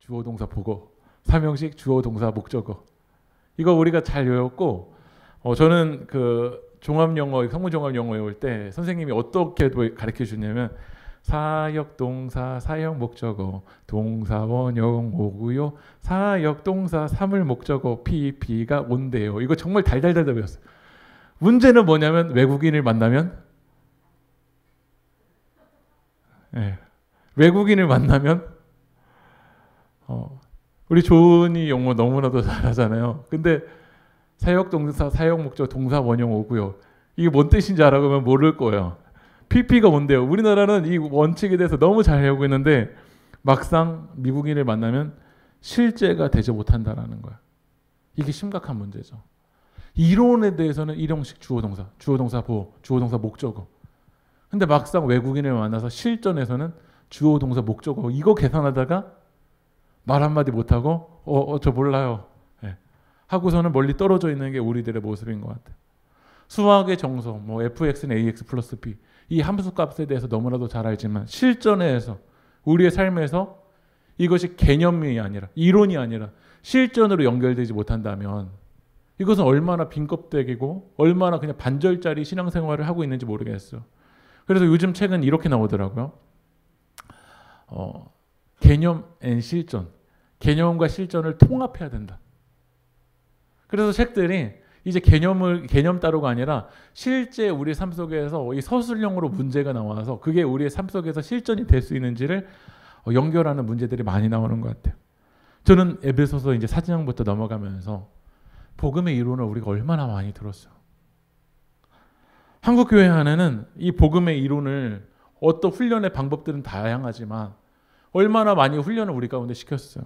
주어 동사 보고, 삼형식 주어 동사 목적어. 이거 우리가 잘 외웠고, 저는 그 종합영어, 성문종합영어 외울 때 선생님이 어떻게 가르쳐 주냐면 사역 동사 사역 목적어 동사 원형 오고요, 사역 동사 사물 목적어 PP가 온대요. 이거 정말 달달달 배웠어요. 문제는 뭐냐면 외국인을 만나면 외국인을 만나면 우리 조은이 영어 너무나도 잘하잖아요. 근데 사역 동사 사역 목적어 동사 원형 오고요, 이게 뭔 뜻인지 알아보면 모를 거예요. PP가 뭔데요? 우리나라는 이 원칙에 대해서 너무 잘 배우고 있는데 막상 미국인을 만나면 실제가 되지 못한다라는 거야. 이게 심각한 문제죠. 이론에 대해서는 일형식 주어 동사 보호, 주어 동사 목적어. 근데 막상 외국인을 만나서 실전에서는 주어 동사 목적어 이거 계산하다가 말 한마디 못하고 저 몰라요 하고서는 멀리 떨어져 있는 게 우리들의 모습인 것 같아요. 수학의 정석, 뭐 fx는 ax 플러스 b, 이 함수값에 대해서 너무나도 잘 알지만 실전에서 우리의 삶에서 이것이 개념이 아니라 이론이 아니라 실전으로 연결되지 못한다면 이것은 얼마나 빈껍데기고 얼마나 그냥 반절짜리 신앙생활을 하고 있는지 모르겠어요. 그래서 요즘 책은 이렇게 나오더라고요. 개념 앤 실전, 개념과 실전을 통합해야 된다. 그래서 책들이 이제 개념 따로가 아니라 실제 우리 삶 속에서 이 서술형으로 문제가 나와서 그게 우리의 삶 속에서 실전이 될 수 있는지를 연결하는 문제들이 많이 나오는 것 같아요. 저는 에베소서 이제 4장부터 넘어가면서 복음의 이론을 우리가 얼마나 많이 들었어요. 한국교회 안에는 이 복음의 이론을 어떤 훈련의 방법들은 다양하지만 얼마나 많이 훈련을 우리 가운데 시켰어요.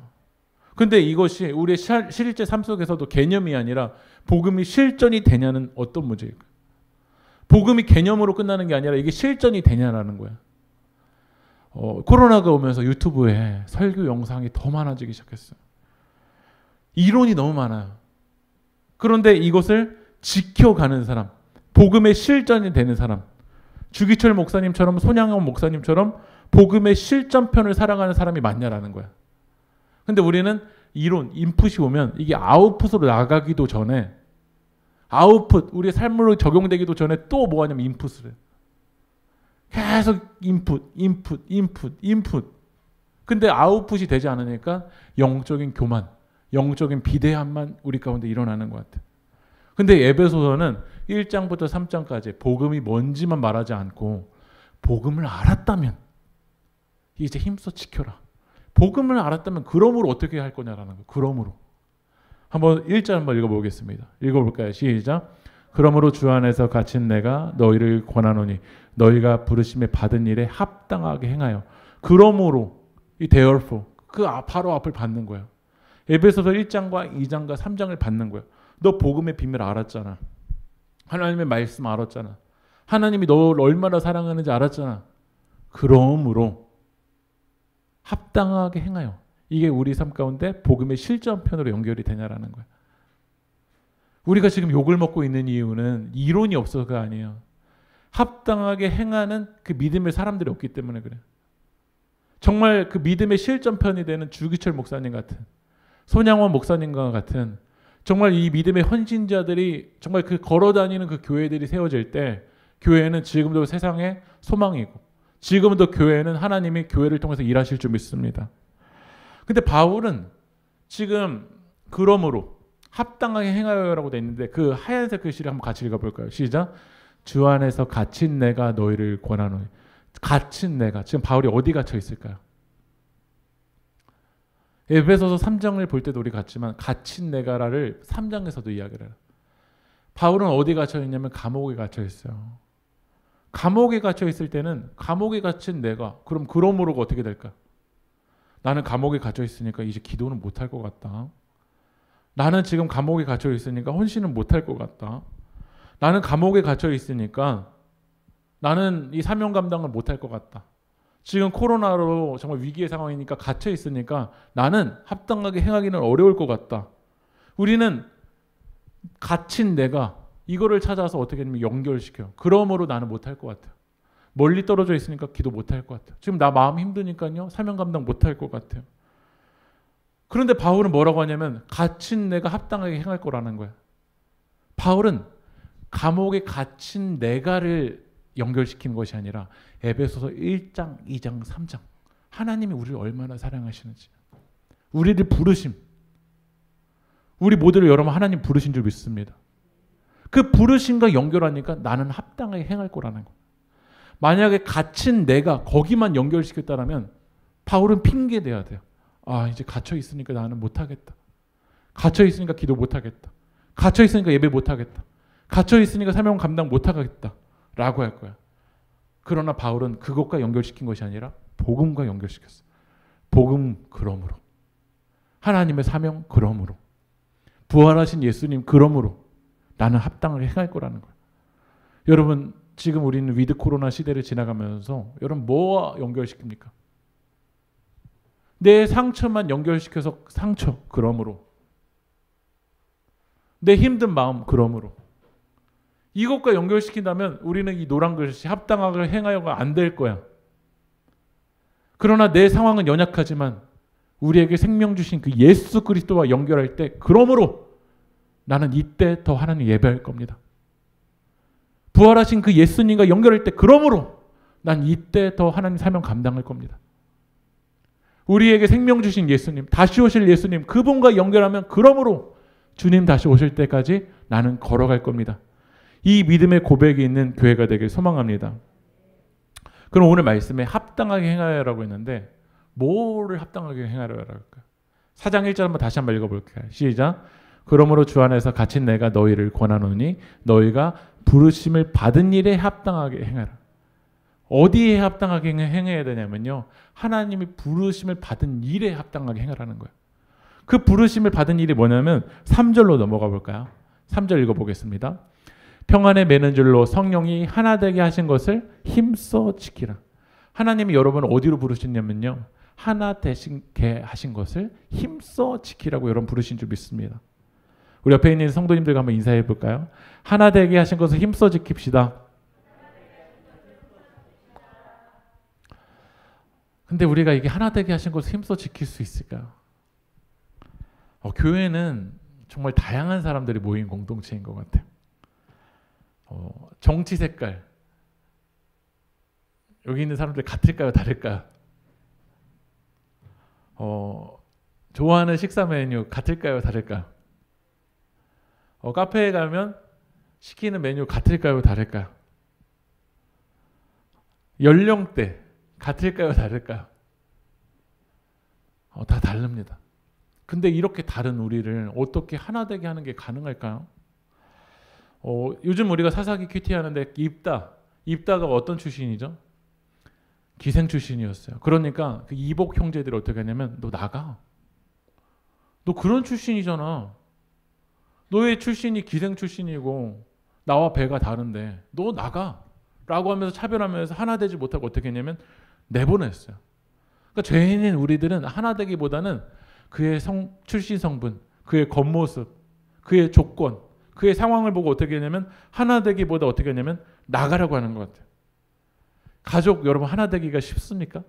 근데 이것이 우리의 실제 삶 속에서도 개념이 아니라 복음이 실전이 되냐는 어떤 문제일까요? 복음이 개념으로 끝나는 게 아니라 이게 실전이 되냐라는 거야. 코로나가 오면서 유튜브에 설교 영상이 더 많아지기 시작했어요. 이론이 너무 많아요. 그런데 이것을 지켜가는 사람, 복음의 실전이 되는 사람, 주기철 목사님처럼 손양원 목사님처럼 복음의 실전편을 살아가는 사람이 많냐라는 거야. 근데 우리는 이론, 인풋이 오면 이게 아웃풋으로 나가기도 전에 아웃풋, 우리의 삶으로 적용되기도 전에 또 뭐 하냐면 인풋을 해요. 계속 인풋. 근데 아웃풋이 되지 않으니까 영적인 교만, 영적인 비대함만 우리 가운데 일어나는 것 같아요. 근데 에베소서는 1장부터 3장까지 복음이 뭔지만 말하지 않고 복음을 알았다면 이제 힘써 지켜라. 복음을 알았다면 그러므로 어떻게 할 거냐라는 거. 그러므로. 한번 1절 한번 읽어보겠습니다. 읽어볼까요? 시작. 그러므로 주 안에서 갇힌 내가 너희를 권하노니 너희가 부르심에 받은 일에 합당하게 행하여. 그러므로 이 therefore 그 바로 앞을 받는 거예요. 에베소서 1장과 2장과 3장을 받는 거예요. 너 복음의 비밀 알았잖아. 하나님의 말씀 알았잖아. 하나님이 너를 얼마나 사랑하는지 알았잖아. 그러므로 합당하게 행하여. 이게 우리 삶 가운데 복음의 실전편으로 연결이 되냐라는 거예요. 우리가 지금 욕을 먹고 있는 이유는 이론이 없어서가 아니에요. 합당하게 행하는 그 믿음의 사람들이 없기 때문에 그래요. 정말 그 믿음의 실전편이 되는 주기철 목사님 같은, 손양원 목사님과 같은 정말 이 믿음의 헌신자들이 정말 그 걸어다니는 그 교회들이 세워질 때 교회는 지금도 세상의 소망이고 지금도 교회는 하나님이 교회를 통해서 일하실 줄 믿습니다. 근데 바울은 지금 그러므로 합당하게 행하여라고 돼 있는데 그 하얀색 글씨를 한번 같이 읽어볼까요? 시작. 주 안에서 갇힌 내가 너희를 권하노니. 갇힌 내가. 지금 바울이 어디 갇혀 있을까요? 에베소서 3장을 볼 때도 우리 같지만 갇힌 내가를 3장에서도 이야기를 해요. 바울은 어디 갇혀 있냐면 감옥에 갇혀 있어요. 감옥에 갇혀 있을 때는 감옥에 갇힌 내가 그럼 그러므로가 어떻게 될까? 나는 감옥에 갇혀 있으니까 이제 기도는 못할 것 같다. 나는 지금 감옥에 갇혀 있으니까 헌신은 못할 것 같다. 나는 감옥에 갇혀 있으니까 나는 이 사명 감당을 못할 것 같다. 지금 코로나로 정말 위기의 상황이니까 갇혀 있으니까 나는 합당하게 행하기는 어려울 것 같다. 우리는 갇힌 내가 이거를 찾아서 어떻게 하면 연결시켜요. 그러므로 나는 못할 것 같아요. 멀리 떨어져 있으니까 기도 못할 것 같아요. 지금 나 마음 힘드니까요. 사명 감당 못할 것 같아요. 그런데 바울은 뭐라고 하냐면 갇힌 내가 합당하게 행할 거라는 거야. 바울은 감옥에 갇힌 내가를 연결시키는 것이 아니라 에베소서 1장, 2장, 3장 하나님이 우리를 얼마나 사랑하시는지, 우리를 부르심, 우리 모두를 여러분 하나님 부르신 줄 믿습니다. 그 부르심과 연결하니까 나는 합당하게 행할 거라는 거. 만약에 갇힌 내가 거기만 연결시켰다면 바울은 핑계대야 돼요. 아, 이제 갇혀 있으니까 나는 못하겠다. 갇혀 있으니까 기도 못하겠다. 갇혀 있으니까 예배 못하겠다. 갇혀 있으니까 사명 감당 못하겠다 라고 할 거야. 그러나 바울은 그것과 연결시킨 것이 아니라 복음과 연결시켰어. 복음 그러므로, 하나님의 사명 그러므로, 부활하신 예수님 그러므로 나는 합당하게 행할 거라는 거야. 여러분 지금 우리는 위드 코로나 시대를 지나가면서 여러분 뭐와 연결시킵니까? 내 상처만 연결시켜서 상처 그러므로, 내 힘든 마음 그러므로, 이것과 연결시킨다면 우리는 이 노란 글씨 합당하게 행하여가 안 될 거야. 그러나 내 상황은 연약하지만 우리에게 생명 주신 그 예수 그리스도와 연결할 때 그러므로 나는 이때 더 하나님 예배할 겁니다. 부활하신 그 예수님과 연결할 때 그러므로 난 이때 더 하나님 사명 감당할 겁니다. 우리에게 생명 주신 예수님, 다시 오실 예수님, 그분과 연결하면 그러므로 주님 다시 오실 때까지 나는 걸어갈 겁니다. 이 믿음의 고백이 있는 교회가 되길 소망합니다. 그럼 오늘 말씀에 합당하게 행하여라고 했는데 뭐를 합당하게 행하여라고 할까요? 4장 1절 한번 다시 한번 읽어볼게요. 시작. 그러므로 주 안에서 갇힌 내가 너희를 권하노니 너희가 부르심을 받은 일에 합당하게 행하라. 어디에 합당하게 행해야 되냐면요, 하나님이 부르심을 받은 일에 합당하게 행하라는 거예요. 그 부르심을 받은 일이 뭐냐면 3절로 넘어가 볼까요? 3절 읽어보겠습니다. 평안에 매는 줄로 성령이 하나 되게 하신 것을 힘써 지키라. 하나님이 여러분을 어디로 부르셨냐면요, 하나 되게 하신 것을 힘써 지키라고 여러분 부르신 줄 믿습니다. 우리 옆에 있는 성도님들과 한번 인사해 볼까요? 하나 되게 하신 것을 힘써 지킵시다. 근데 우리가 이게 하나 되게 하신 것을 힘써 지킬 수 있을까요? 교회는 정말 다양한 사람들이 모인 공동체인 것 같아요. 정치 색깔, 여기 있는 사람들 같을까요? 다를까요? 좋아하는 식사 메뉴 같을까요? 다를까요? 카페에 가면 시키는 메뉴 같을까요? 다를까요? 연령대 같을까요? 다를까요? 다 다릅니다. 근데 이렇게 다른 우리를 어떻게 하나 되게 하는 게 가능할까요? 요즘 우리가 사사기 큐티 하는데 입다가 어떤 출신이죠? 기생 출신이었어요. 그러니까 그 이복 형제들이 어떻게 하냐면 너 나가. 너 그런 출신이잖아. 너의 출신이 기생 출신이고 나와 배가 다른데 너 나가. 라고 하면서 차별하면서 하나 되지 못하고 어떻게 했냐면 내보냈어요. 그러니까 죄인인 우리들은 하나 되기보다는 그의 출신 성분, 그의 겉모습, 그의 조건, 그의 상황을 보고 어떻게 했냐면 하나 되기보다 어떻게 했냐면 나가라고 하는 것 같아요. 가족 여러분 하나 되기가 쉽습니까?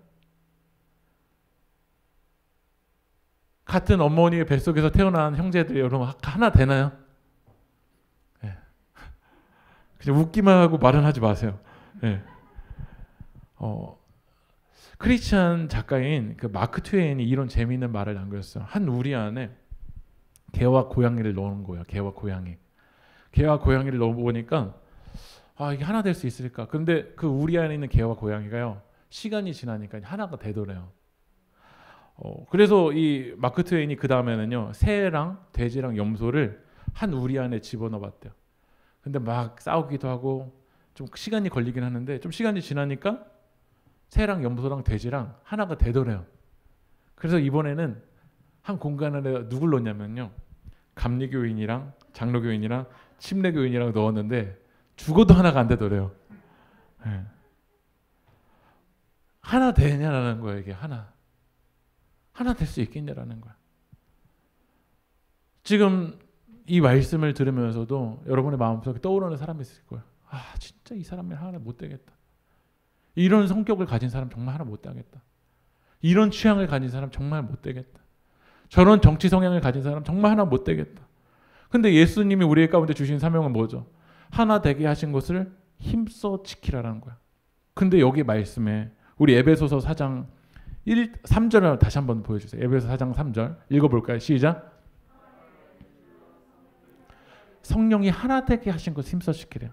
같은 어머니의 뱃속에서 태어난 형제들이 여러분 하나 되나요? 네. 그냥 웃기만 하고 말은 하지 마세요. 네. 크리스찬 작가인 그 마크 트웨인이 이런 재미있는 말을 남겼어요. 한 우리 안에 개와 고양이를 넣은 거예요. 개와 고양이를 넣어보니까 이게 하나 될 수 있을까? 근데 그 우리 안에 있는 개와 고양이가요, 시간이 지나니까 하나가 되더래요. 그래서 이 마크 트웨인이 그 다음에는요, 새랑 돼지랑 염소를 한 우리 안에 집어넣어봤대요. 근데 막 싸우기도 하고 좀 시간이 걸리긴 하는데 좀 시간이 지나니까 새랑 염소랑 돼지랑 하나가 되더래요. 그래서 이번에는 한 공간 안에 누굴 넣냐면요, 감리교인이랑 장로교인이랑 침례교인이랑 넣었는데 죽어도 하나가 안 되더래요. 네. 하나 되냐라는 거예요. 이게 하나 될 수 있겠냐라는 거야. 지금 이 말씀을 들으면서도 여러분의 마음속에 떠오르는 사람이 있을 거예요. 진짜 이 사람이 하나 못 되겠다. 이런 성격을 가진 사람 정말 하나 못 되겠다. 이런 취향을 가진 사람 정말 못 되겠다. 저런 정치 성향을 가진 사람 정말 하나 못 되겠다. 근데 예수님이 우리 가운데 주신 사명은 뭐죠? 하나 되게 하신 것을 힘써 지키라라는 거야. 근데 여기 말씀에 우리 에베소서 4장 3절을 다시 한번 보여주세요. 에베소 4장 3절 읽어볼까요? 시작. 성령이 하나 되게 하신 것을 힘써 지키래요.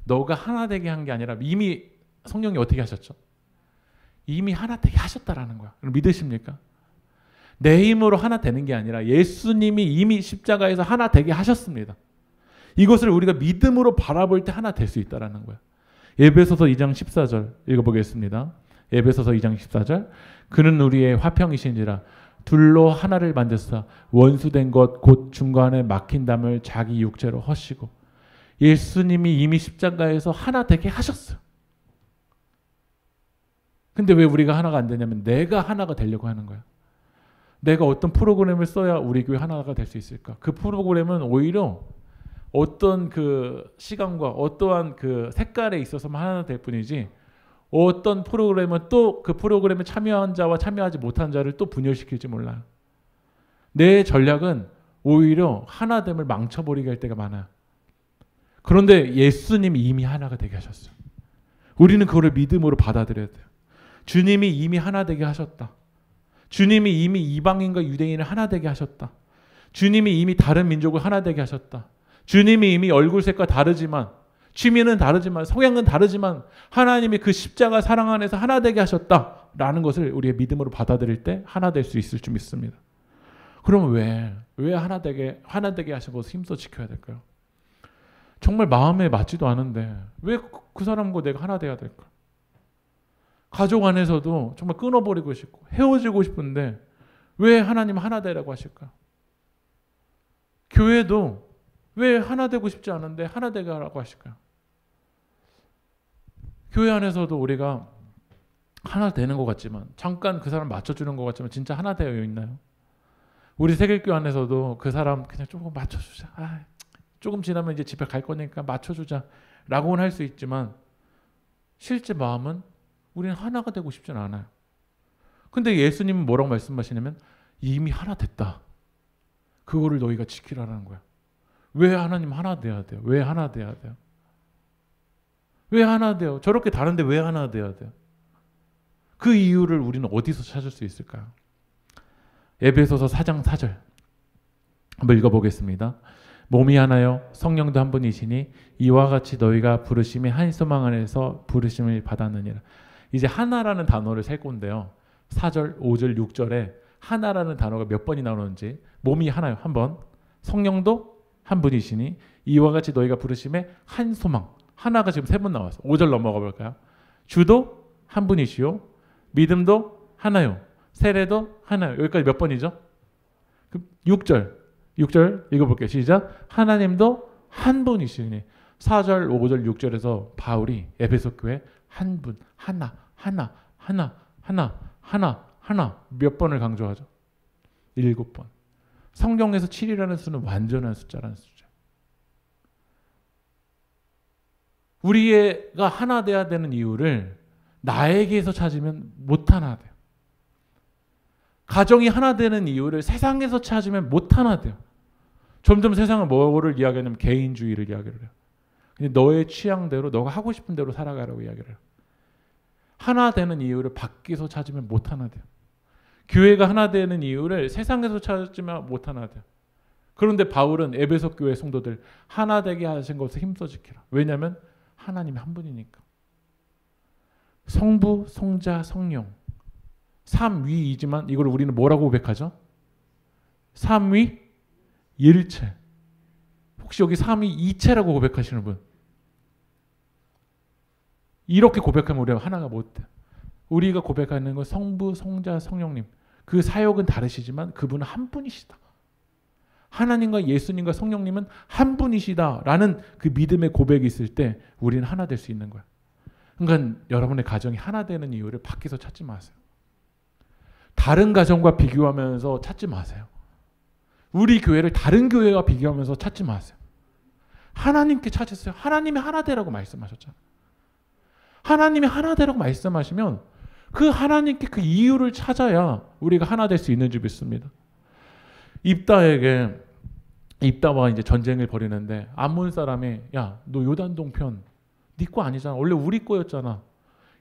너가 하나 되게 한 게 아니라 이미 성령이 어떻게 하셨죠? 이미 하나 되게 하셨다라는 거야. 믿으십니까? 내 힘으로 하나 되는 게 아니라 예수님이 이미 십자가에서 하나 되게 하셨습니다. 이것을 우리가 믿음으로 바라볼 때 하나 될 수 있다라는 거야. 에베소서 2장 14절 읽어보겠습니다. 에베소서 2장 14절 그는 우리의 화평이신지라 둘로 하나를 만드사 원수된 것 곧 중간에 막힌 담을 자기 육체로 허시고 예수님이 이미 십자가에서 하나 되게 하셨어요. 근데 왜 우리가 하나가 안 되냐면 내가 하나가 되려고 하는 거야. 내가 어떤 프로그램을 써야 우리 교회 하나가 될 수 있을까? 그 프로그램은 오히려 어떤 그 시간과 어떠한 그 색깔에 있어서만 하나 될 뿐이지 어떤 프로그램은 또 그 프로그램에 참여한 자와 참여하지 못한 자를 또 분열시킬지 몰라요. 내 전략은 오히려 하나됨을 망쳐버리게 할 때가 많아요. 그런데 예수님이 이미 하나가 되게 하셨어요. 우리는 그거를 믿음으로 받아들여야 돼요. 주님이 이미 하나 되게 하셨다. 주님이 이미 이방인과 유대인을 하나 되게 하셨다. 주님이 이미 다른 민족을 하나 되게 하셨다. 주님이 이미 얼굴색과 다르지만 취미는 다르지만 성향은 다르지만 하나님이 그 십자가 사랑 안에서 하나 되게 하셨다라는 것을 우리의 믿음으로 받아들일 때 하나 될 수 있을 줄 믿습니다. 그럼 왜 하나 되게 하신 것을 힘써 지켜야 될까요? 정말 마음에 맞지도 않은데 왜 그 사람과 내가 하나 돼야 될까? 가족 안에서도 정말 끊어버리고 싶고 헤어지고 싶은데 왜 하나님 하나 되라고 하실까? 교회도 왜 하나 되고 싶지 않은데 하나 되게 하라고 하실까요? 교회 안에서도 우리가 하나 되는 것 같지만 잠깐 그 사람 맞춰주는 것 같지만 진짜 하나 되어 있나요? 우리 세길교 안에서도 그 사람 그냥 조금 맞춰주자. 조금 지나면 이제 집에 갈 거니까 맞춰주자 라고는 할 수 있지만 실제 마음은 우리는 하나가 되고 싶지는 않아요. 근데 예수님은 뭐라고 말씀하시냐면 이미 하나 됐다. 그거를 너희가 지키라는 거야. 왜 하나님 하나 돼야 돼요? 왜 하나 돼야 돼요? 왜 하나 돼요? 저렇게 다른데 왜 하나 돼야 돼요? 그 이유를 우리는 어디서 찾을 수 있을까요? 에베소서 4장 4절 한번 읽어보겠습니다. 몸이 하나요 성령도 한 분이시니 이와 같이 너희가 부르심이 한 소망 안에서 부르심을 받았느니라. 이제 하나라는 단어를 셀 건데요. 4절, 5절, 6절에 하나라는 단어가 몇 번이 나오는지 몸이 하나요. 한 번. 성령도 한 분이시니 이와 같이 너희가 부르심에 한 소망. 하나가 지금 3번 나왔어. 5절 넘어가 볼까요? 주도 한 분이시요. 믿음도 하나요. 세례도 하나요. 여기까지 몇 번이죠? 6절. 6절 읽어볼게요. 시작. 하나님도 한 분이시니 4절, 5절, 6절에서 바울이 에베소 교회 한 분, 하나 몇 번을 강조하죠? 7번. 성경에서 7이라는 수는 완전한 숫자라는 숫자. 우리가 하나 돼야 되는 이유를 나에게서 찾으면 못 하나 돼요. 가정이 하나 되는 이유를 세상에서 찾으면 못 하나 돼요. 점점 세상은 뭐를 이야기하냐면 개인주의를 이야기를 해요. 근데 너의 취향대로 너가 하고 싶은 대로 살아가라고 이야기를 해요. 하나 되는 이유를 밖에서 찾으면 못 하나 돼요. 교회가 하나 되는 이유를 세상에서 찾지만 못 하나 돼요. 그런데 바울은 에베소 교회 성도들 하나 되게 하신 것을 힘써 지키라. 왜냐하면 하나님이 한 분이니까. 성부, 성자, 성령. 삼위이지만 이걸 우리는 뭐라고 고백하죠? 삼위 일체. 혹시 여기 삼위이체라고 고백하시는 분? 이렇게 고백하면 우리가 하나가 못 돼. 우리가 고백하는 건 성부, 성자, 성령님. 그 사역은 다르시지만 그분은 한 분이시다. 하나님과 예수님과 성령님은 한 분이시다라는 그 믿음의 고백이 있을 때 우리는 하나 될 수 있는 거야. 그러니까 여러분의 가정이 하나 되는 이유를 밖에서 찾지 마세요. 다른 가정과 비교하면서 찾지 마세요. 우리 교회를 다른 교회와 비교하면서 찾지 마세요. 하나님께 찾으세요. 하나님이 하나 되라고 말씀하셨잖아요. 하나님이 하나 되라고 말씀하시면 그 하나님께 그 이유를 찾아야 우리가 하나 될 수 있는 줄 믿습니다. 입다와 이제 전쟁을 벌이는데 암몬 사람이 야, 너 요단 동편 네 거 아니잖아. 원래 우리 거였잖아.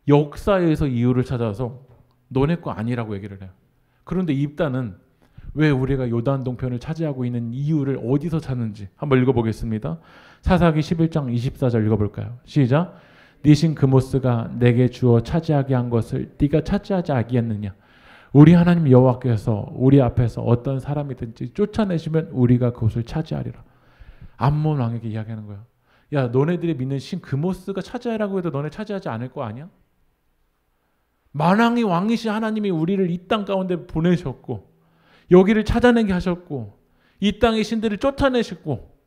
역사에서 이유를 찾아서 너네 거 아니라고 얘기를 해요. 그런데 입다는 왜 우리가 요단 동편을 차지하고 있는 이유를 어디서 찾는지 한번 읽어보겠습니다. 사사기 11장 24절 읽어볼까요? 시작. 네 신 그모스가 내게 주어 차지하게 한 것을 네가 차지하지 아니했느냐. 우리 하나님 여호와께서 우리 앞에서 어떤 사람이든지 쫓아내시면 우리가 그것을 차지하리라. 암몬 왕에게 이야기하는 거야. 야, 너네들이 믿는 신 그모스가 차지하라고 해도 너네 차지하지 않을 거 아니야? 만왕의 왕이신 하나님이 우리를 이 땅 가운데 보내셨고 여기를 찾아내게 하셨고 이 땅의 신들을 쫓아내셨고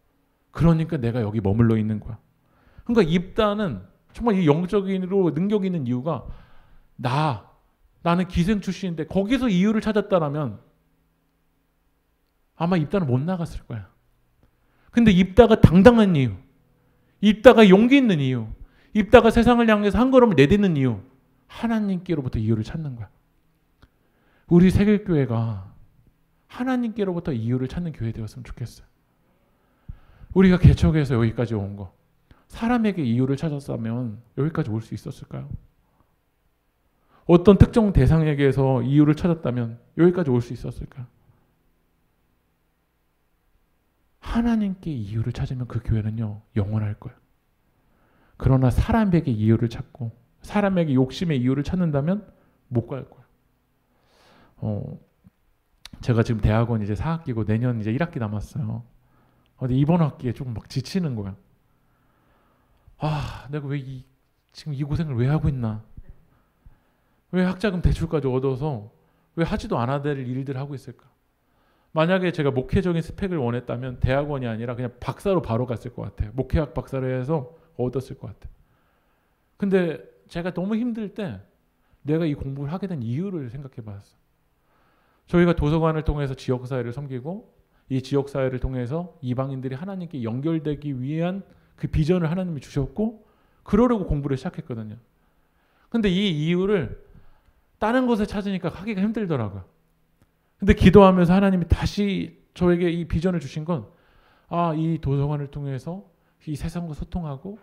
그러니까 내가 여기 머물러 있는 거야. 그러니까 입다는 정말 이 영적인으로 능력이 있는 이유가 나는 기생 출신인데 거기서 이유를 찾았다라면 아마 입다는 못 나갔을 거야. 근데 입다가 당당한 이유, 입다가 용기 있는 이유, 입다가 세상을 향해서 한 걸음을 내딛는 이유, 하나님께로부터 이유를 찾는 거야. 우리 세계교회가 하나님께로부터 이유를 찾는 교회 되었으면 좋겠어요. 우리가 개척해서 여기까지 온 거, 사람에게 이유를 찾았다면 여기까지 올 수 있었을까요? 어떤 특정 대상에게서 이유를 찾았다면 여기까지 올 수 있었을까요? 하나님께 이유를 찾으면 그 교회는요 영원할 거예요. 그러나 사람에게 이유를 찾고 사람에게 욕심의 이유를 찾는다면 못 갈 거예요. 제가 지금 대학원 이제 4학기고 내년 이제 1학기 남았어요. 근데 이번 학기에 조금 막 지치는 거야. 내가 지금 이 고생을 왜 하고 있나? 왜 학자금 대출까지 얻어서 왜 하지도 않아야 될 일들 하고 있을까? 만약에 제가 목회적인 스펙을 원했다면 대학원이 아니라 그냥 박사로 바로 갔을 것 같아요. 목회학 박사를 해서 얻었을 것 같아요. 근데 제가 너무 힘들 때 내가 이 공부를 하게 된 이유를 생각해 봤어요. 저희가 도서관을 통해서 지역사회를 섬기고 이 지역사회를 통해서 이방인들이 하나님께 연결되기 위한 그 비전을 하나님이 주셨고 그러려고 공부를 시작했거든요. 근데 이 이유를 다른 곳에 찾으니까 하기가 힘들더라고요. 근데 기도하면서 하나님이 다시 저에게 이 비전을 주신 건 이 도서관을 통해서 이 세상과 소통하고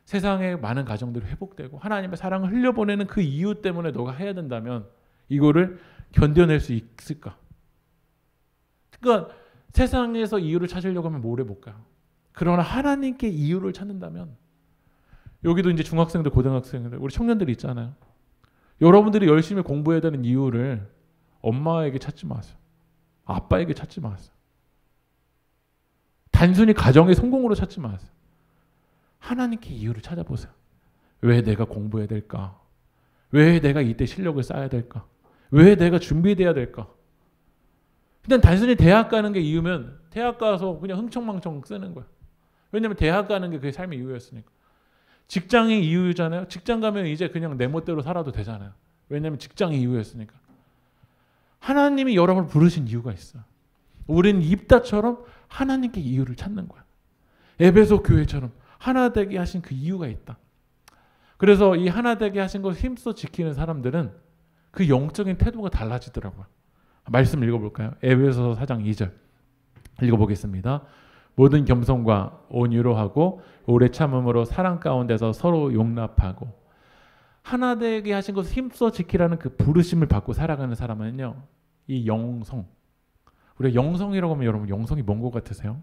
세상의 많은 가정들이 회복되고 하나님의 사랑을 흘려보내는 그 이유 때문에 너가 해야 된다면 이거를 견뎌낼 수 있을까? 그러니까 세상에서 이유를 찾으려고 하면 오래 못 가요. 그러나 하나님께 이유를 찾는다면 여기도 이제 중학생들, 고등학생들, 우리 청년들이 있잖아요. 여러분들이 열심히 공부해야 되는 이유를 엄마에게 찾지 마세요. 아빠에게 찾지 마세요. 단순히 가정의 성공으로 찾지 마세요. 하나님께 이유를 찾아보세요. 왜 내가 공부해야 될까? 왜 내가 이때 실력을 쌓아야 될까? 왜 내가 준비돼야 될까? 그냥 단순히 대학 가는 게 이유면 대학 가서 그냥 흥청망청 쓰는 거야. 왜냐하면 대학 가는 게 그게 삶의 이유였으니까. 직장이 이유잖아요. 직장 가면 이제 그냥 내 멋대로 살아도 되잖아요. 왜냐하면 직장이 이유였으니까. 하나님이 여러분을 부르신 이유가 있어요. 우리는 입다처럼 하나님께 이유를 찾는 거야. 에베소 교회처럼 하나 되게 하신 그 이유가 있다. 그래서 이 하나 되게 하신 것을 힘써 지키는 사람들은 그 영적인 태도가 달라지더라고요. 말씀 읽어볼까요? 에베소서 4장 2절 읽어보겠습니다. 모든 겸손과 온유로 하고 오래 참음으로 사랑 가운데서 서로 용납하고 하나 되게 하신 것을 힘써 지키라는 그 부르심을 받고 살아가는 사람은요, 이 영성. 우리가 영성이라고 하면 여러분 영성이 뭔 것 같으세요?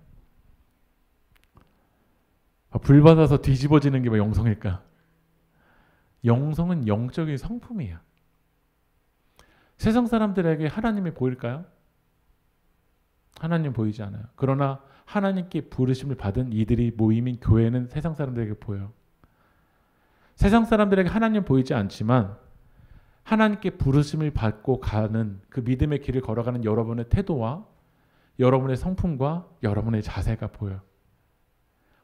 불 받아서 뒤집어지는 게 뭐 영성일까? 영성은 영적인 성품이에요. 세상 사람들에게 하나님이 보일까요? 하나님 보이지 않아요. 그러나 하나님께 부르심을 받은 이들이 모임인 교회는 세상 사람들에게 보여요. 세상 사람들에게 하나님 보이지 않지만 하나님께 부르심을 받고 가는 그 믿음의 길을 걸어가는 여러분의 태도와 여러분의 성품과 여러분의 자세가 보여요.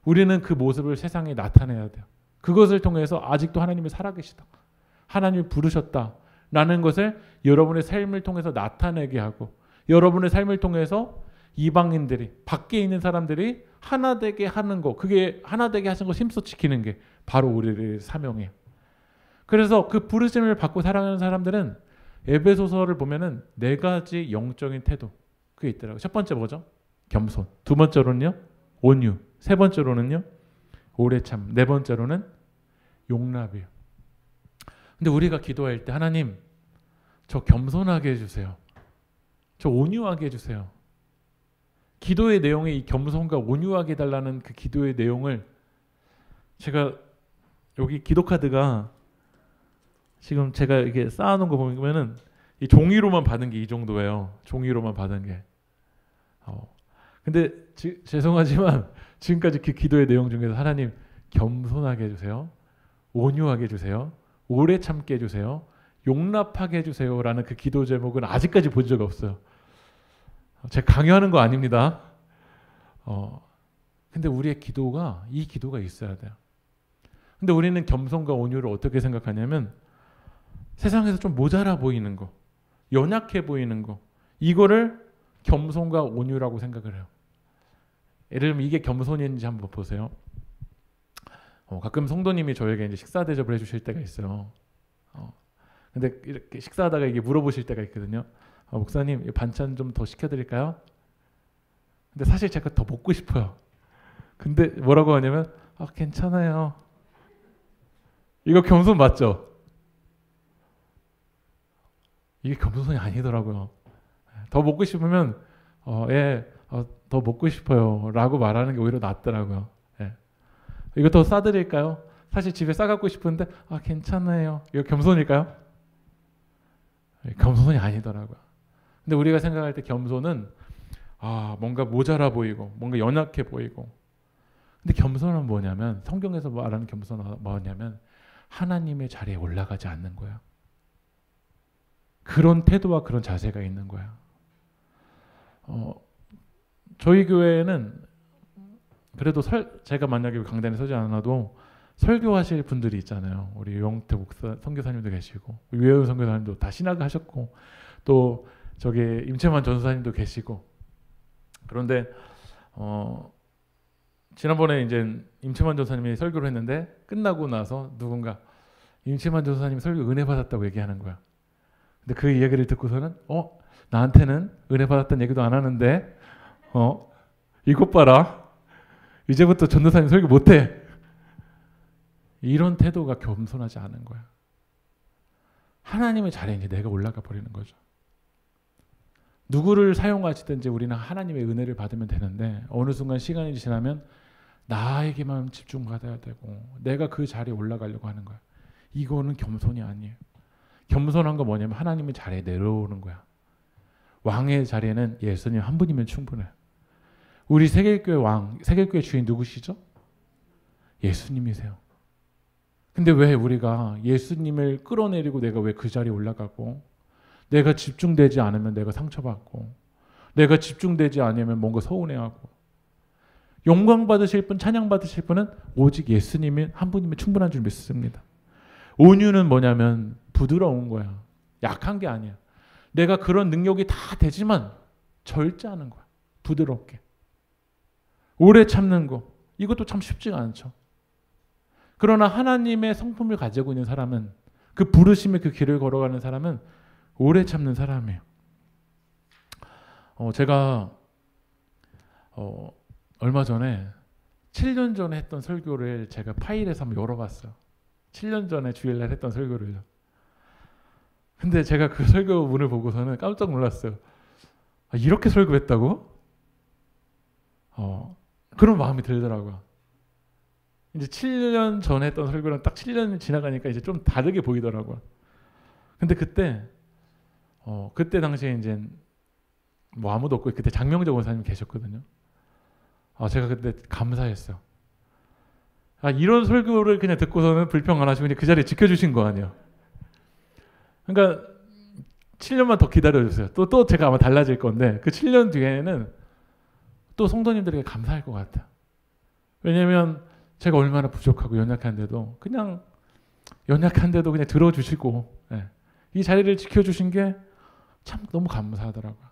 우리는 그 모습을 세상에 나타내야 돼요. 그것을 통해서 아직도 하나님이 살아계시다. 하나님이 부르셨다. 라는 것을 여러분의 삶을 통해서 나타내게 하고 여러분의 삶을 통해서 이방인들이 밖에 있는 사람들이 하나 되게 하는 거, 그게 하나 되게 하신 거 힘써 지키는 게 바로 우리의 사명이에요. 그래서 그 부르심을 받고 살아가는 사람들은 에베소서를 보면은 4가지 영적인 태도, 그게 있더라고요. 첫 번째 뭐죠? 겸손. 두 번째로는요, 온유. 세 번째로는요, 오래 참. 네 번째로는 용납이에요. 근데 우리가 기도할 때 하나님, 저 겸손하게 해주세요. 저 온유하게 해주세요. 기도의 내용에 이 겸손과 온유하게 해달라는 그 기도의 내용을 제가 여기 기도 카드가 지금 제가 이게 쌓아놓은 거 보면은 이 종이로만 받은 게 이 정도예요. 종이로만 받은 게. 근데 죄송하지만 지금까지 그 기도의 내용 중에서 하나님 겸손하게 해주세요. 온유하게 해주세요. 오래 참게 해주세요. 용납하게 해주세요라는 그 기도 제목은 아직까지 본 적 없어요. 제가 강요하는 거 아닙니다. 근데 우리의 기도가 이 기도가 있어야 돼요. 근데 우리는 겸손과 온유를 어떻게 생각하냐면 세상에서 좀 모자라 보이는 거, 연약해 보이는 거, 이거를 겸손과 온유라고 생각을 해요. 예를 들면 이게 겸손인지 한번 보세요. 가끔 성도님이 저에게 이제 식사 대접을 해주실 때가 있어요. 근데 이렇게 식사하다가 이게 물어보실 때가 있거든요. 목사님, 반찬 좀 더 시켜드릴까요? 근데 사실 제가 더 먹고 싶어요. 근데 뭐라고 하냐면 괜찮아요. 이거 겸손 맞죠? 이게 겸손이 아니더라고요. 더 먹고 싶으면 더 먹고 싶어요 라고 말하는 게 오히려 낫더라고요. 이거 더 싸드릴까요? 사실 집에 싸갖고 싶은데 괜찮아요. 이거 겸손일까요? 겸손이 아니더라고요. 근데 우리가 생각할 때 겸손은 뭔가 모자라 보이고 뭔가 연약해 보이고, 근데 겸손은 뭐냐면 성경에서 말하는 겸손은 뭐냐면 하나님의 자리에 올라가지 않는 거예요. 그런 태도와 그런 자세가 있는 거예요. 저희 교회에는 그래도 제가 만약에 강단에 서지 않아도 설교하실 분들이 있잖아요. 우리 용태 목사 선교사님도 계시고 유혜은 선교사님도 다 신학하셨고 또 저기 임채만 전사님도 계시고. 그런데 지난번에 이제 임채만 전사님이 설교를 했는데 끝나고 나서 누군가 임채만 전사님 설교 은혜 받았다고 얘기하는 거야. 근데 그 이야기를 듣고서는 나한테는 은혜 받았다는 얘기도 안 하는데 이것 봐라. 이제부터 전도사님 설교 못해. 이런 태도가 겸손하지 않은 거야. 하나님의 자리에 이제 내가 올라가 버리는 거죠. 누구를 사용하시든지 우리는 하나님의 은혜를 받으면 되는데 어느 순간 시간이 지나면 나에게만 집중받아야 되고 내가 그 자리에 올라가려고 하는 거야. 이거는 겸손이 아니에요. 겸손한 거 뭐냐면 하나님의 자리에 내려오는 거야. 왕의 자리에는 예수님 한 분이면 충분해요. 우리 세계교회 왕, 세계교회 주인 누구시죠? 예수님이세요. 근데 왜 우리가 예수님을 끌어내리고 내가 왜 그 자리에 올라가고, 내가 집중되지 않으면 내가 상처받고, 내가 집중되지 않으면 뭔가 서운해하고, 영광 받으실 분, 찬양 받으실 분은 오직 예수님이 한 분이면 충분한 줄 믿습니다. 온유는 뭐냐면 부드러운 거야. 약한 게 아니야. 내가 그런 능력이 다 되지만 절제하는 거야. 부드럽게. 오래 참는 거. 이것도 참 쉽지가 않죠. 그러나 하나님의 성품을 가지고 있는 사람은, 그 부르심의 그 길을 걸어가는 사람은 오래 참는 사람이에요. 제가 얼마 전에 7년 전에 했던 설교를 제가 파일에서 한번 열어봤어요. 7년 전에 주일날 했던 설교를요. 근데 제가 그 설교문을 보고서는 깜짝 놀랐어요. 이렇게 설교했다고? 그런 마음이 들더라고요. 이제 7년 전에 했던 설교랑 딱 7년이 지나가니까 이제 좀 다르게 보이더라고요. 근데 그때 당시에 이제 뭐 아무도 없고 그때 장명적 원사님 계셨거든요. 제가 그때 감사했어요. 이런 설교를 그냥 듣고서는 불평 안 하시고 그냥 그 자리에 지켜주신 거 아니에요. 그러니까 7년만 더 기다려주세요. 또 제가 아마 달라질 건데 그 7년 뒤에는 또 성도님들에게 감사할 것 같아요. 왜냐하면 제가 얼마나 부족하고 연약한데도 그냥 들어주시고 이 자리를 지켜주신 게 참 너무 감사하더라고요.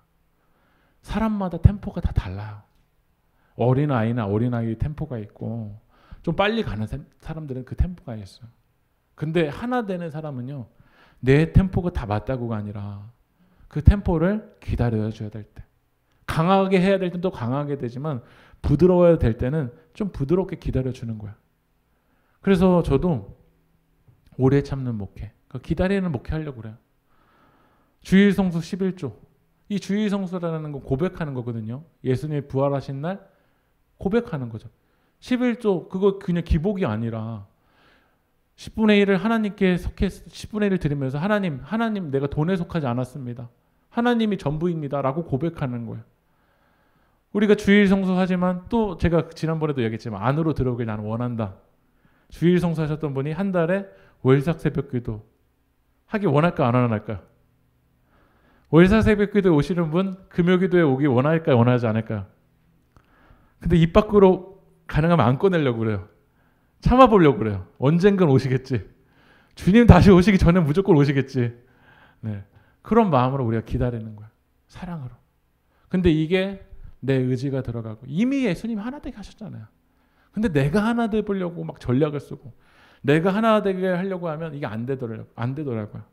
사람마다 템포가 다 달라요. 어린아이 템포가 있고 좀 빨리 가는 사람들은 그 템포가 있어요. 근데 하나 되는 사람은요, 내 템포가 다 맞다고가 아니라 그 템포를 기다려줘야 될 때, 강하게 해야 될 땐 또 강하게 되지만 부드러워야 될 때는 좀 부드럽게 기다려주는 거야. 그래서 저도 오래 참는 목회, 기다리는 목회 하려고 그래요. 주일성수 11조. 이 주일성수라는 건 고백하는 거거든요. 예수님이 부활하신 날 고백하는 거죠. 11조 그거 그냥 기복이 아니라 10분의 1을 하나님께 속해 10분의 1을 드리면서 하나님 내가 돈에 속하지 않았습니다. 하나님이 전부입니다. 라고 고백하는 거예요. 우리가 주일 성수하지만 또 제가 지난번에도 얘기했지만 안으로 들어오길 나는 원한다. 주일 성수하셨던 분이 한 달에 월삭 새벽기도 하기 원할까 안 원할까요? 월삭 새벽기도에 오시는 분 금요기도에 오기 원할까요? 원하지 않을까요? 근데 입 밖으로 가능하면 안 꺼내려고 그래요. 참아보려고 그래요. 언젠간 오시겠지. 주님 다시 오시기 전에 무조건 오시겠지. 네. 그런 마음으로 우리가 기다리는 거야. 사랑으로. 근데 이게 내 의지가 들어가고 이미 예수님 하나 되게 하셨잖아요. 근데 내가 하나 되보려고 막 전략을 쓰고 내가 하나 되게 하려고 하면 이게 안 되더라고요.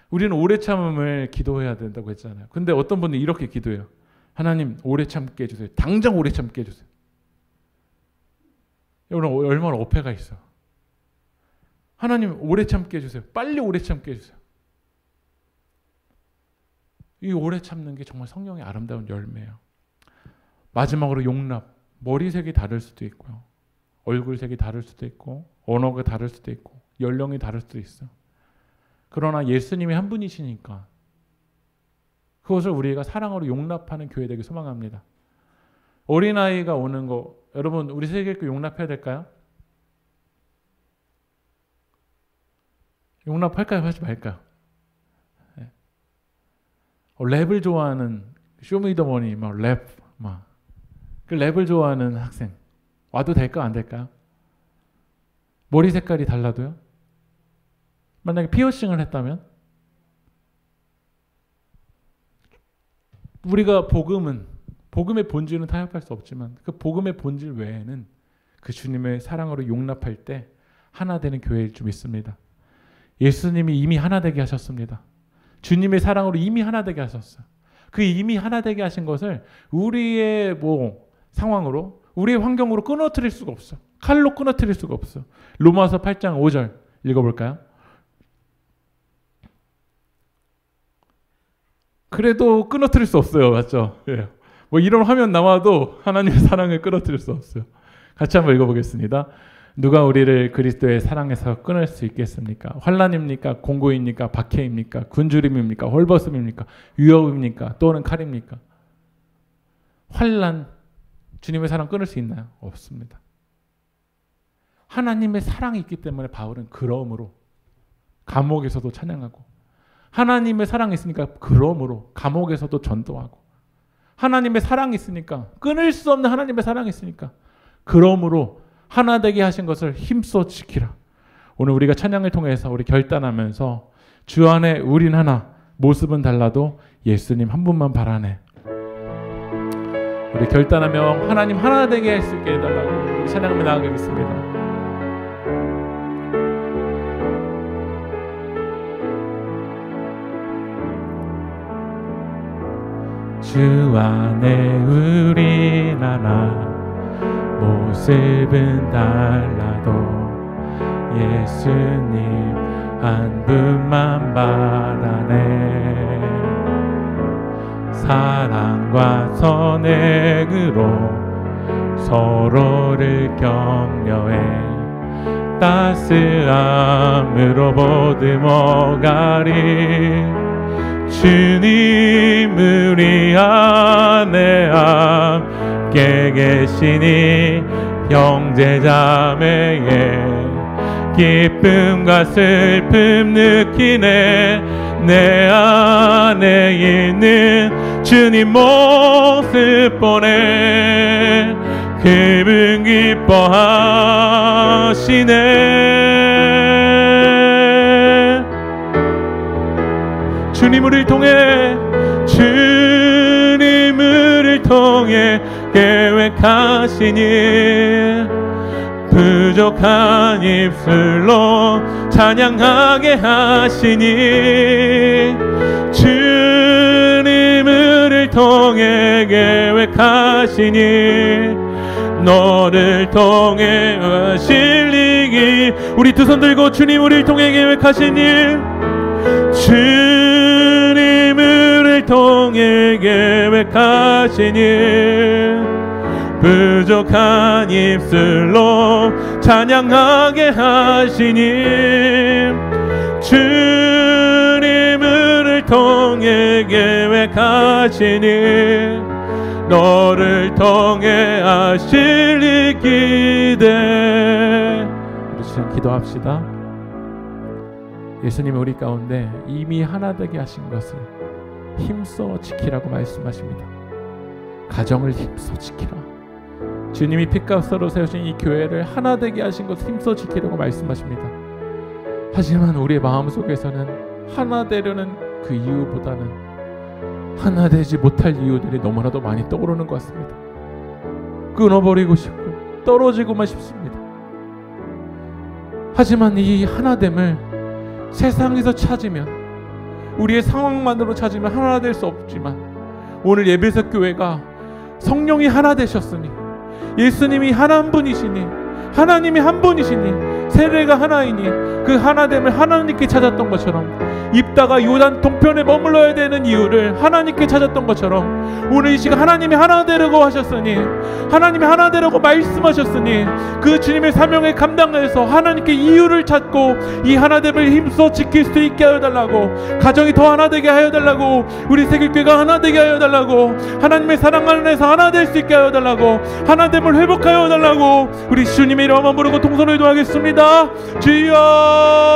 우리는 오래 참음을 기도해야 된다고 했잖아요. 근데 어떤 분은 이렇게 기도해요. 하나님 오래 참게 해주세요. 당장 오래 참게 해주세요. 여러분 얼마나 어폐가 있어. 하나님 오래 참게 해주세요. 빨리 오래 참게 해주세요. 이 오래 참는 게 정말 성령의 아름다운 열매예요. 마지막으로 용납. 머리색이 다를 수도 있고요. 얼굴색이 다를 수도 있고 언어가 다를 수도 있고 연령이 다를 수도 있어. 그러나 예수님이 한 분이시니까 그것을 우리가 사랑으로 용납하는 교회 되길 소망합니다. 어린아이가 오는 거 여러분 우리 세계교회 용납해야 될까요? 용납할까요? 하지 말까요? 네. 랩을 좋아하는 쇼미더머니 그 랩을 좋아하는 학생 와도 될까 안 될까요? 머리 색깔이 달라도요? 만약에 피어싱을 했다면? 우리가 복음의 본질은 타협할 수 없지만 그 복음의 본질 외에는 그 주님의 사랑으로 용납할 때 하나 되는 교회일 줄 믿습니다. 예수님이 이미 하나 되게 하셨습니다. 주님의 사랑으로 이미 하나 되게 하셨어요. 그 이미 하나 되게 하신 것을 우리의 상황으로 우리의 환경으로 끊어뜨릴 수가 없어. 칼로 끊어뜨릴 수가 없어. 로마서 8장 5절 읽어볼까요? 그래도 끊어뜨릴 수 없어요. 맞죠? 예. 이런 화면 나와도 하나님의 사랑을 끊어뜨릴 수 없어요. 같이 한번 읽어보겠습니다. 누가 우리를 그리스도의 사랑에서 끊을 수 있겠습니까? 환난입니까? 공고입니까? 박해입니까? 굶주림입니까? 헐벗음입니까? 위협입니까? 또는 칼입니까? 환난, 주님의 사랑 끊을 수 있나요? 없습니다. 하나님의 사랑이 있기 때문에 바울은 그러므로 감옥에서도 찬양하고 하나님의 사랑이 있으니까 그러므로 감옥에서도 전도하고 하나님의 사랑이 있으니까 끊을 수 없는 하나님의 사랑이 있으니까 그러므로 하나 되게 하신 것을 힘써 지키라. 오늘 우리가 찬양을 통해서 우리 결단하면서 주 안에 우린 하나 모습은 달라도 예수님 한 분만 바라네. 우리 결단하며 하나님 하나 되게 할 수 있게 해달라고 우리 찬양을 나아가겠습니다. 주 안에 우린 하나 모습은 달라도 예수님 한 분만 바라네. 사랑과 선행으로 서로를 격려해 따스함으로 보듬어가리. 주님 우리 안에 함께 계시니 형제자매의 기쁨과 슬픔 느끼네. 내 안에 있는 주님 모습 보내 그분 기뻐하시네. 주님을 통해 계획하시니 부족한 입술로 찬양하게 하시니 주님을 통해 통해 계획하시니 너를 통해 하실 일이 우리 두 손 들고 주님 우리를 통해 계획하신 일 주님을 통해 계획하신 일 부족한 입술로 찬양하게 하시니 주님을 통해 계획하시니 너를 통해 하실 이 기대. 우리 지금 기도합시다. 예수님이 우리 가운데 이미 하나 되게 하신 것을 힘써 지키라고 말씀하십니다. 가정을 힘써 지키라. 주님이 핏값으로 세우신 이 교회를 하나 되게 하신 것을 힘써 지키라고 말씀하십니다. 하지만 우리의 마음속에서는 하나 되려는 그 이유보다는 하나 되지 못할 이유들이 너무나도 많이 떠오르는 것 같습니다. 끊어버리고 싶고 떨어지고만 싶습니다. 하지만 이 하나됨을 세상에서 찾으면 우리의 상황만으로 찾으면 하나 될 수 없지만 오늘 예배석 교회가 성령이 하나 되셨으니 예수님이 하나 한 분이시니 하나님이 한 분이시니 세례가 하나이니 그 하나됨을 하나님께 찾았던 것처럼 입다가 요단 동편에 머물러야 되는 이유를 하나님께 찾았던 것처럼 오늘 이 시간 하나님이 하나 되려고 하셨으니 하나님이 하나 되려고 말씀하셨으니 그 주님의 사명에 감당해서 하나님께 이유를 찾고 이 하나됨을 힘써 지킬 수 있게 하여달라고 가정이 더 하나 되게 하여달라고 우리 세계교회가 하나 되게 하여달라고 하나님의 사랑 안에서 하나 될 수 있게 하여달라고 하나됨을 회복하여 달라고 우리 주님의 이름 한번 부르고 동선을 기도하겠습니다.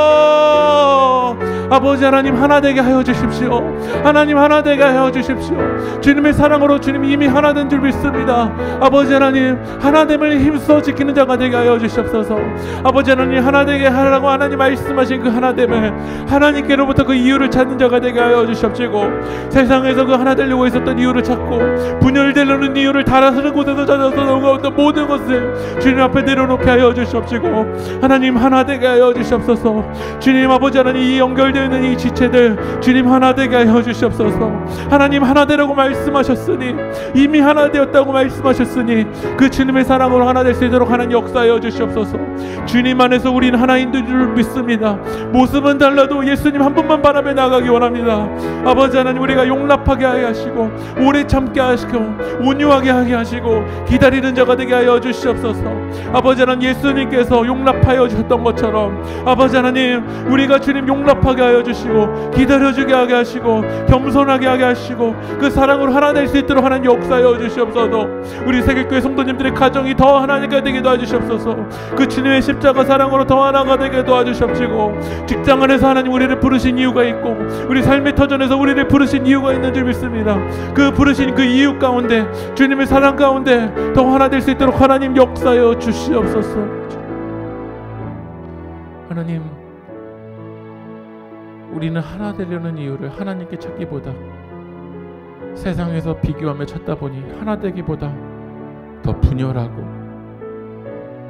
주여 아버지 하나님 하나 되게 하여 주십시오. 하나님 하나 되게 하여 주십시오. 주님의 사랑으로 주님 이미 하나 된 줄 믿습니다. 아버지 하나님 하나됨을 힘써 지키는 자가 되게 하여 주시옵소서. 아버지 하나님 하나 되게 하라고 하나님 말씀하신 그 하나됨을 하나님께로부터 그 이유를 찾는 자가 되게 하여 주시옵시고 세상에서 그 하나 되려고 했었던 이유를 찾고 분열되려는 이유를 다른 곳에서 찾아서 넘어갔던 모든 것을 주님 앞에 내려놓게 하여 주시옵시고 하나님 하나 되게 하여 주시옵소서. 주님 아버지 하나님 이 연결되어 있는 이 지체들 주님 하나 되게 하여 주시옵소서. 하나님 하나 되라고 말씀하셨으니 이미 하나 되었다고 말씀하셨으니 그 주님의 사랑으로 하나 될 수 있도록 하나님 역사하여 주시옵소서. 주님 안에서 우리는 하나인 줄 믿습니다. 모습은 달라도 예수님 한 분만 바라며 나가기 원합니다. 아버지 하나님 우리가 용납하게 하게 하시고 오래 참게 하시고 온유하게 하게 하시고 기다리는 자가 되게 하여 주시옵소서. 아버지 하나님 예수님께서 용납하여 주셨던 것처럼 아버지 하나님 우리가 주님 용납하게 하여 주시고 기다려주게 하게 하시고 겸손하게 하게 하시고 그 사랑으로 하나 될 수 있도록 하나님 역사하여 주시옵소서. 우리 세계교회 성도님들의 가정이 더 하나님께 되게 도와주시옵소서. 그 주님의 십자가 사랑으로 더 하나가 되게 도와주시옵시고 직장 안에서 하나님 우리를 부르신 이유가 있고 우리 삶의 터전에서 우리를 부르신 이유가 있는 줄 믿습니다. 그 부르신 그 이유 가운데 주님의 사랑 가운데 더 하나 될 수 있도록 하나님 역사하여 주시옵소서. 하나님 우리는 하나 되려는 이유를 하나님께 찾기보다 세상에서 비교하며 찾다 보니 하나 되기보다 더 분열하고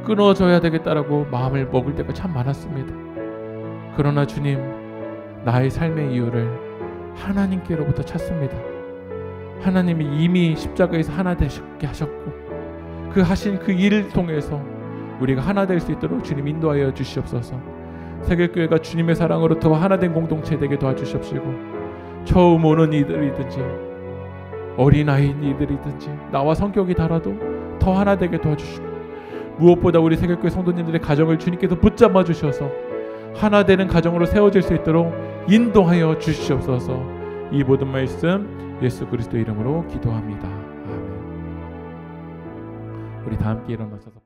끊어져야 되겠다라고 마음을 먹을 때가 참 많았습니다. 그러나 주님 나의 삶의 이유를 하나님께로부터 찾습니다. 하나님이 이미 십자가에서 하나 되게 하셨고 그 하신 그 일을 통해서 우리가 하나 될 수 있도록 주님 인도하여 주시옵소서. 세계교회가 주님의 사랑으로 더 하나된 공동체 되게 도와주시옵시고 처음 오는 이들이든지 어린아이인 이들이든지 나와 성격이 달라도 더 하나 되게 도와주시고 무엇보다 우리 세계교회 성도님들의 가정을 주님께서 붙잡아 주셔서 하나 되는 가정으로 세워질 수 있도록 인도하여 주시옵소서. 이 모든 말씀 예수 그리스도 이름으로 기도합니다. 아멘. 우리 다 함께 일어나셔서